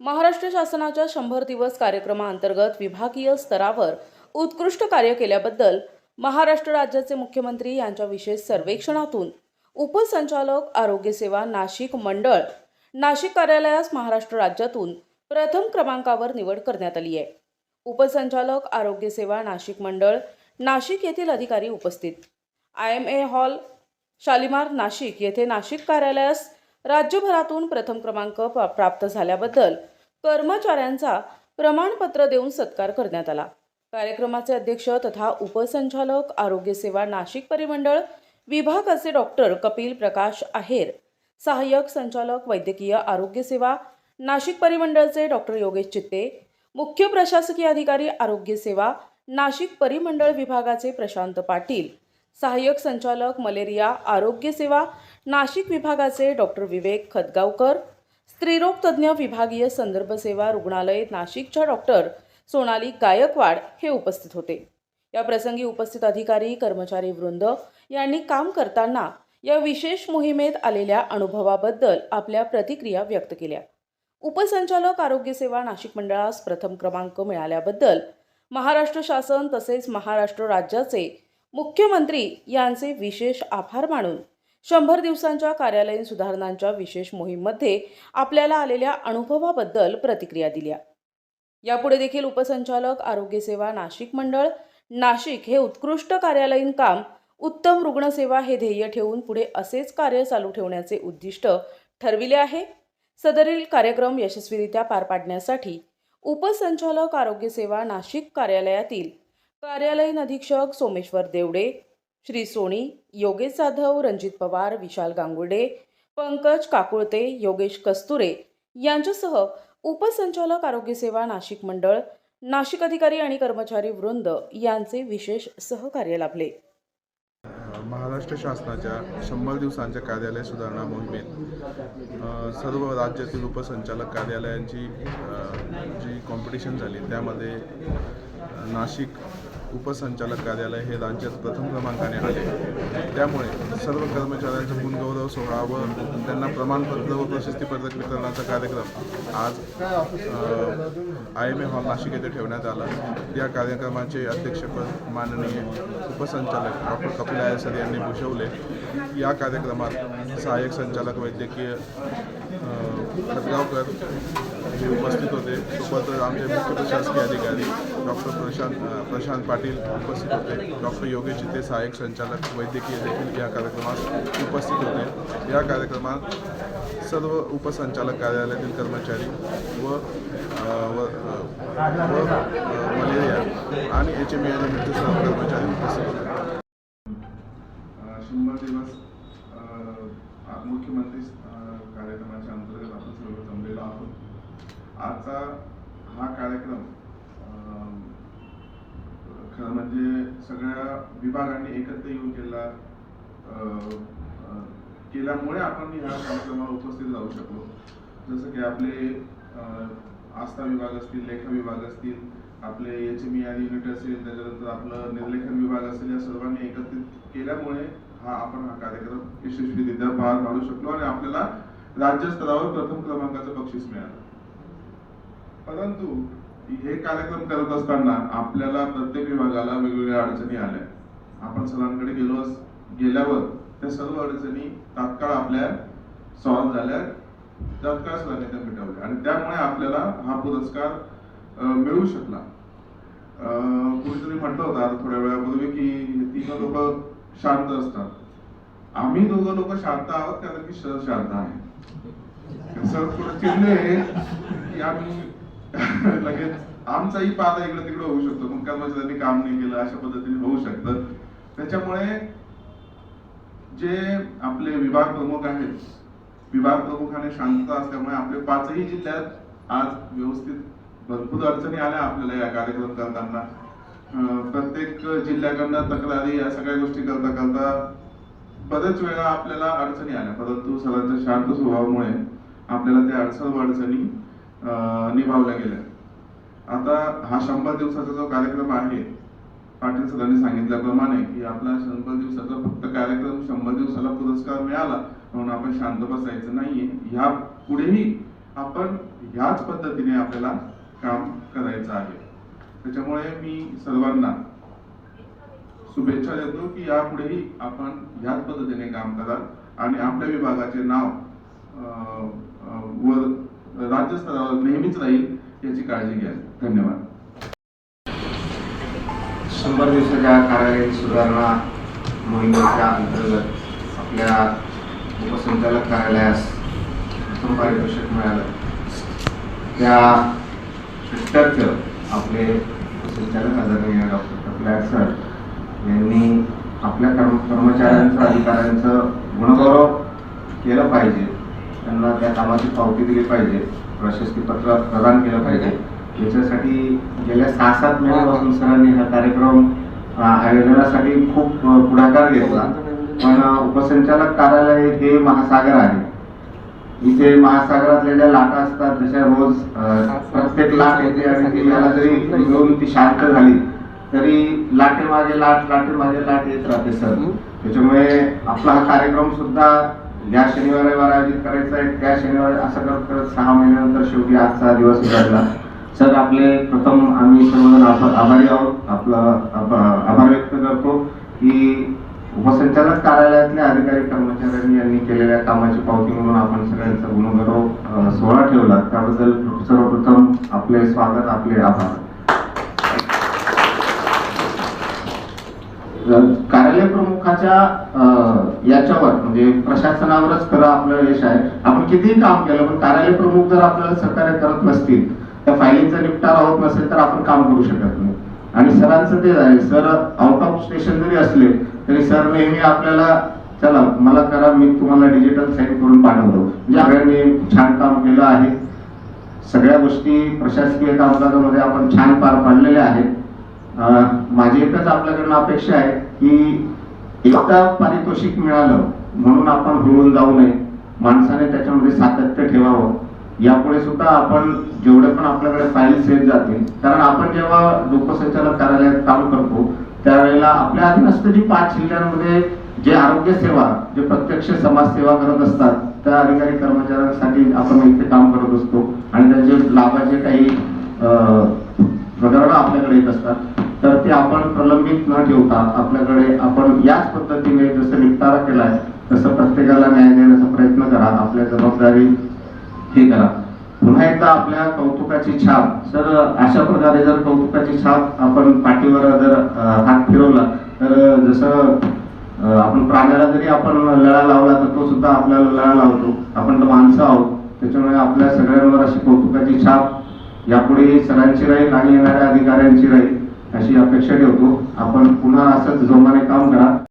महाराष्ट्र शासनाच्या 100 दिवस कार्यक्रमाअंतर्गत विभागीय स्तरावर उत्कृष्ट कार्य केल्याबद्दल महाराष्ट्र राज्याचे मुख्यमंत्री यांच्या विशेष सर्वेक्षणातून उपसंचालक आरोग्य सेवा नाशिक मंडळ नाशिक कार्यालयास महाराष्ट्र राज्यातून प्रथम क्रमांकावर निवड करण्यात आली आहे। उपसंचालक आरोग्य सेवा नाशिक मंडळ नाशिक येथील अधिकारी उपस्थित IMA हॉल शालिमार नाशिक येथे नाशिक कार्यालयास राज्यभरातून प्रथम क्रमांक प्राप्त झाल्याबद्दल कर्मचाऱ्यांचा प्रमाणपत्र देऊन सत्कार करण्यात आला। कार्यक्रमाचे अध्यक्ष तथा उपसंचालक आरोग्य सेवा नाशिक परिमंडळ विभागाचे डॉक्टर कपिल प्रकाश आहेर, सहाय्यक संचालक वैद्यकीय आरोग्य सेवा नाशिक परिमंडळचे डॉक्टर योगेश चित्ते, मुख्य प्रशासकीय अधिकारी आरोग्य सेवा नाशिक परिमंडळ विभागाचे प्रशांत पाटील, सहाय्यक संचालक मलेरिया आरोग्य सेवा नाशिक विभागाचे डॉक्टर विवेक खतगावकर, स्त्रीरोग तज्ञ विभागीय संदर्भ सेवा रुग्णालय नाशिकच्या डॉक्टर सोनाली गायकवाड हे उपस्थित होते। या प्रसंगी उपस्थित अधिकारी कर्मचारी वृंद यांनी काम करताना या विशेष मोहिमेत आलेल्या अनुभवाबद्दल आपल्या प्रतिक्रिया व्यक्त केल्या। उपसंचालक आरोग्य सेवा नाशिक मंडळास प्रथम क्रमांक मिळाल्याबद्दल महाराष्ट्र शासन तसेच महाराष्ट्र राज्याचे मुख्यमंत्री यांचे विशेष आभार मानून 100 दिवसांच्या कार्यालयीन सुधारणांच्या विशेष मोहीममध्ये आपल्याला आलेल्या अनुभवाबद्दल प्रतिक्रिया दिल्या। यापुढे देखील उपसंचालक आरोग्य सेवा नाशिक मंडळ नाशिक हे उत्कृष्ट कार्यालयीन काम, उत्तम रुग्णसेवा हे ध्येय ठेवून पुढे असेच कार्य चालू ठेवण्याचे उद्दिष्ट ठरविले आहे। सदरील कार्यक्रम यशस्वीरित्या पार पाडण्यासाठी उपसंचालक आरोग्य सेवा नाशिक कार्यालयातील कार्यालयीन अधीक्षक सोमेश्वर देवडे, श्री सोनी, योगेश जाधव, रणजित पवार, विशाल गांगुर्डे, पंकज काकुळते, योगेश कस्तुरे यांच्यासह उपसंचालक आरोग्य सेवा नाशिक मंडळ नाशिक अधिकारी आणि कर्मचारी वृंद यांचे विशेष सहकार्य लाभले। महाराष्ट्र शासनाच्या 100 दिवसांच्या कार्यालय सुधारणा मोहिमेत सर्व राज्यातील उपसंचालक कार्यालयांची जी कॉम्पिटिशन झाली त्यामध्ये नाशिक उपसंचालक कार्यालय हे राज्यात प्रथम क्रमांकाने आले। त्यामुळे सर्व कर्मचाऱ्यांचा गुणगौरव सोहळा व त्यांना प्रमाणपत्र व प्रशस्तीपत्रक वितरणाचा कार्यक्रम आज IMA हॉल नाशिक येथे ठेवण्यात आला। या कार्यक्रमाचे अध्यक्षपद माननीय उपसंचालक डॉक्टर कपिल आहेर सर यांनी भूषवले। या कार्यक्रमात सहाय्यक संचालक वैद्यकीय खतगावकर हे उपस्थित होते। सोबतच आमचे मुख्य प्रशासकीय अधिकारी डॉक्टर प्रशांत पाटील उपस्थित होते। डॉक्टर योगेश चित्ते सहाय्यक संचालक वैद्यकीय देखील या कार्यक्रमात उपस्थित होते। या कार्यक्रमात सर्व उपसंचालक कार्यालयातील कर्मचारी व मलेरिया आणि HMA लिमिटचे सर्व कर्मचारी उपस्थित होते। 100 दिवस मुख्यमंत्री कार्यक्रमाच्या अंतर्गत आपण सर्व जमलेलो आहोत। आजचा हा कार्यक्रम खरं म्हणजे सगळ्या विभागांनी एकत्र येऊन केल्यामुळे आपण ह्या कार्यक्रमाला उपस्थित राहू शकलो। जसं की आपले आस्था विभाग असतील, लेखा विभाग असतील, आपले HMA युनिट असेल, त्याच्यानंतर आपलं निर्लेखन विभाग असेल, या सर्वांनी एकत्रित केल्यामुळे आपण हा कार्यक्रम यशस्वीरित्या पार पाडू शकलो आणि आपल्याला राज्यस्तरावर प्रथम क्रमांकाचं बक्षीस मिळालं। परंतु हे कार्यक्रम करत असताना आपल्याला प्रत्येक विभागाला वेगवेगळ्या अडचणी आल्या। आपण सरांकडे गेल्यावर त्या सर्व अडचणी तात्काळ आपल्या सॉल्व्ह झाल्या, तात्काळ सरांनी त्या मिटवल्या आणि त्यामुळे आपल्याला हा पुरस्कार मिळू शकला। कुणीतरी म्हटलं होतं थोड्या वेळापूर्वी की हे 3 लोक शांत असतात। आम्ही 2 लोक शांत आहोत कारण की सर शांत आहे। सर थोडं चिडले की आम्ही लगेच आमचाही पादा इकडे तिकडे होऊ शकतो, मग कर्मचाऱ्यांनी काम नाही केलं अशा पद्धतीने होऊ शकतं। त्याच्यामुळे जे आपले विभाग प्रमुख आहेत, विभाग प्रमुखाने शांतता असल्यामुळे आपले 5ही जिल्ह्यात आज व्यवस्थित भरपूर अडचणी आल्या आपल्याला या कार्यक्रम करताना। प्रत्येक जिल्ह्याकडनं तक्रारी या सगळ्या गोष्टी करता बरेच वेळा आपल्याला अडचणी आल्या, परंतु सरांच्या शांत स्वभावामुळे आपल्याला त्या सर्व अडचणी निभावल्या गेल्या। आता हा 100 दिवसाचा जो कार्यक्रम आहे, पाटील सरांनी सांगितल्याप्रमाणे की आपला 100 दिवसाचा फक्त कार्यक्रम 100 दिवसाला पुरस्कार मिळाला म्हणून आपण शांत बसायचं नाहीये। ह्या पुढेही आपण ह्याच पद्धतीने आपल्याला काम करायचं आहे. त्याच्यामुळे मी सर्वांना शुभेच्छा देतो की यापुढेही आपण ह्याच पद्धतीने काम कराल आणि आपल्या विभागाचे नाव वर राज्य स्तरावर नेहमीच राहील याची काळजी घ्या. धन्यवाद. 100 दिवसाच्या कार्यालयीन सुधारणा मोहिमेच्या अंतर्गत आपल्या उपसंचालक कार्यालयास प्रथम पारितोषिक मिळालं. त्या प्रित्यर्थ आपले उपसंचालक आदरणीय डॉक्टर कपिल सर यांनी आपल्या कर्मचाऱ्यांचं अधिकाऱ्यांचं गुणगौरव केलं पाहिजे, त्यांना त्या कामाची पावती दिली पाहिजे, प्रशस्तीपत्र प्रदान केलं पाहिजे. याच्यासाठी गेल्या 6-7 महिन्यापासून सरांनी हा कार्यक्रम आयोजनासाठी खूप पुढाकार घेतला. पण उपसंचालक कार्यालय हे महासागर आहे. इथे महासागरातल्या ज्या लाटा असतात जशा रोज प्रत्येक लाट येते आणि याला जरी घेऊन ती शांत झाली तरी लाटेमागे लाट येत राहते सर. त्याच्यामुळे आपला हा कार्यक्रम सुद्धा या शनिवारी आयोजित करायचा आहे. त्या शनिवारी असं करत 6 महिन्यानंतर शेवटी आजचा दिवस उजाडला. सर आपले प्रथम आम्ही सर्वजण आभारी आहोत. आभार व्यक्त करतो की उपसंचालक कार्यालयातल्या अधिकारी कर्मचाऱ्यांनी यांनी केलेल्या कामाची पावती म्हणून आपण सगळ्यांचा गुणगौरव सोहळा ठेवला. त्याबद्दल सर्वप्रथम आपले स्वागत, आपले आभार. कार्यालय प्रमुखाच्या याच्यावर म्हणजे प्रशासनावरच खरं आपलं यश आहे. आपण कितीही काम केलं पण कार्यालय प्रमुख जर आपल्याला सहकार्य करत नसतील, त्या फायलींचा निपटारा होत नसेल तर आपण काम करू शकत नाही. आणि सरांचं तेच आहे. सर आउट ऑफ स्टेशन जरी असले तरी सर नेहमी आपल्याला चला मला करा, मी तुम्हाला डिजिटल साईन करून पाठवतो. म्हणजे सगळ्यांनी छान काम केलं आहे. सगळ्या गोष्टी प्रशासकीय कामकाजामध्ये आपण छान पार पाडलेल्या आहेत. माझी एकच आपल्याकडनं अपेक्षा आहे की एकदा पारितोषिक मिळालं म्हणून आपण होऊन जाऊ नये. माणसाने त्याच्यामध्ये सातत्य ठेवावं. यापुढे सुद्धा आपण जेवढे पण आपल्याकडे फाईल्स येत जातील, कारण आपण जेव्हा उपसंचालक कार्यालयात काम करतो त्यावेळेला आपल्या अधीन असलेली 5 जिल्ह्यांमध्ये जे आरोग्य सेवा, जे प्रत्यक्ष समाजसेवा करत असतात त्या अधिकारी कर्मचाऱ्यांसाठी आपण इथे काम करत असतो आणि त्याचे लाभाचे काही प्रकरणं आपल्याकडे येत असतात. तर ते आपण प्रलंबित न ठेवता आपल्याकडे आपण याच पद्धतीने जसं निपटारा केलाय तसं प्रत्येकाला न्याय देण्याचा प्रयत्न करा. आपल्या जबाबदारी हे करा. पुन्हा एकदा आपल्या कौतुकाची छाप सर, अशा प्रकारे जर कौतुकाची छाप आपण पाठीवर जर हात फिरवला तर जसं आपण प्राण्याला जरी आपण लळा लावला तर तो सुद्धा आपल्याला लळा लावतो. आपण तर माणसं आहोत. त्याच्यामुळे आपल्या सगळ्यांवर अशी कौतुकाची छाप यापुढे सरांची राहील आणि येणाऱ्या अधिकाऱ्यांची राहील अशी अपेक्षा ठेवतो. आपण पुन्हा असंच जोमाने काम करा.